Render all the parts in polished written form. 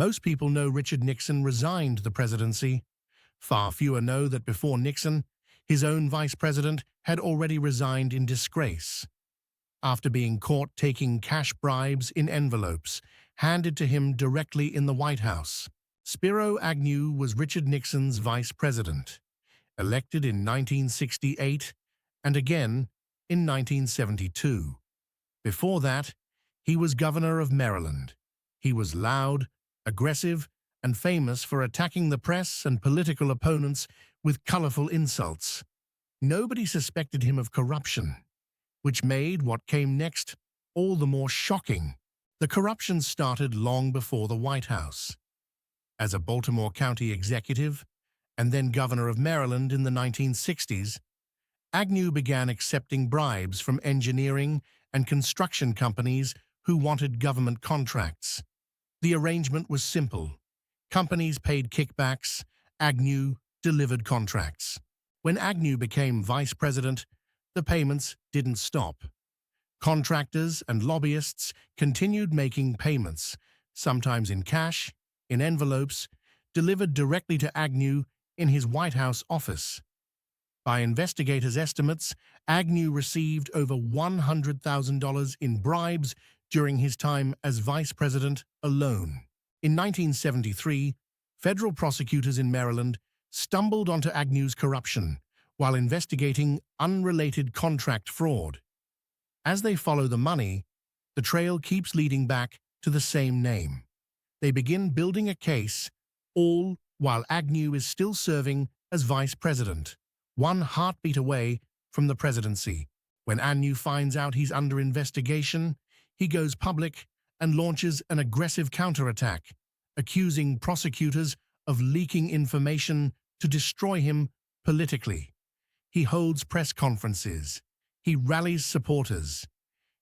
Most people know Richard Nixon resigned the presidency. Far fewer know that before Nixon, his own vice president had already resigned in disgrace, after being caught taking cash bribes in envelopes handed to him directly in the White House. Spiro Agnew was Richard Nixon's vice president, elected in 1968 and again in 1972. Before that, he was governor of Maryland. He was loud, aggressive, and famous for attacking the press and political opponents with colorful insults. Nobody suspected him of corruption, which made what came next all the more shocking. The corruption started long before the White House. As a Baltimore County executive and then governor of Maryland in the 1960s, Agnew began accepting bribes from engineering and construction companies who wanted government contracts. The arrangement was simple. Companies paid kickbacks, Agnew delivered contracts. When Agnew became vice president, the payments didn't stop. Contractors and lobbyists continued making payments, sometimes in cash, in envelopes, delivered directly to Agnew in his White House office. By investigators' estimates, Agnew received over $100,000 in bribes during his time as vice president alone. In 1973, federal prosecutors in Maryland stumbled onto Agnew's corruption while investigating unrelated contract fraud. As they follow the money, the trail keeps leading back to the same name. They begin building a case, all while Agnew is still serving as vice president, one heartbeat away from the presidency. When Agnew finds out he's under investigation, he goes public and launches an aggressive counterattack, accusing prosecutors of leaking information to destroy him politically. He holds press conferences. He rallies supporters.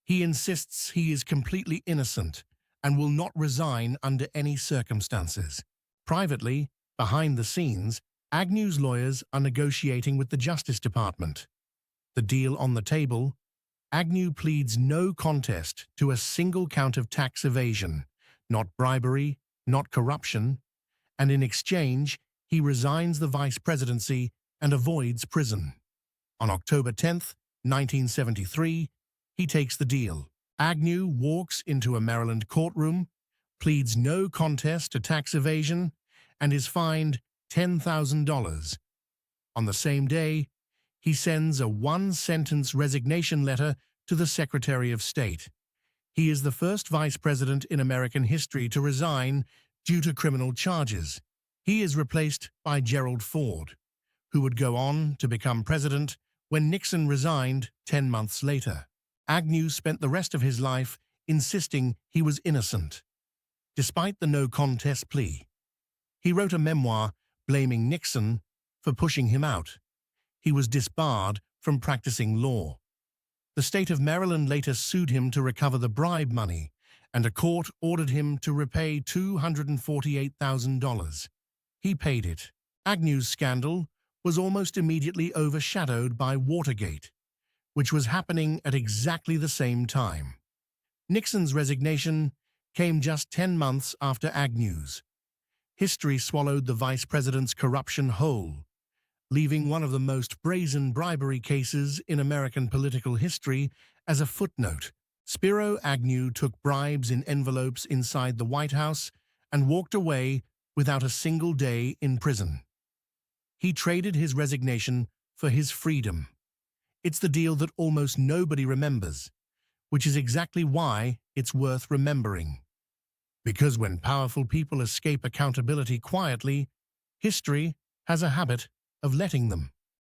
He insists he is completely innocent and will not resign under any circumstances. Privately, behind the scenes, Agnew's lawyers are negotiating with the Justice Department. The deal on the table: Agnew pleads no contest to a single count of tax evasion, not bribery, not corruption, and in exchange, he resigns the vice presidency and avoids prison. On October 10, 1973, he takes the deal. Agnew walks into a Maryland courtroom, pleads no contest to tax evasion, and is fined $10,000. On the same day, he sends a one-sentence resignation letter to the Secretary of State. He is the first vice president in American history to resign due to criminal charges. He is replaced by Gerald Ford, who would go on to become president when Nixon resigned 10 months later. Agnew spent the rest of his life insisting he was innocent, despite the no-contest plea. He wrote a memoir blaming Nixon for pushing him out. He was disbarred from practicing law. The state of Maryland later sued him to recover the bribe money, and a court ordered him to repay $248,000. He paid it. Agnew's scandal was almost immediately overshadowed by Watergate, which was happening at exactly the same time. Nixon's resignation came just 10 months after Agnew's. History swallowed the vice president's corruption whole, leaving one of the most brazen bribery cases in American political history as a footnote. Spiro Agnew took bribes in envelopes inside the White House and walked away without a single day in prison. He traded his resignation for his freedom. It's the deal that almost nobody remembers, which is exactly why it's worth remembering. Because when powerful people escape accountability quietly, history has a habit of letting them.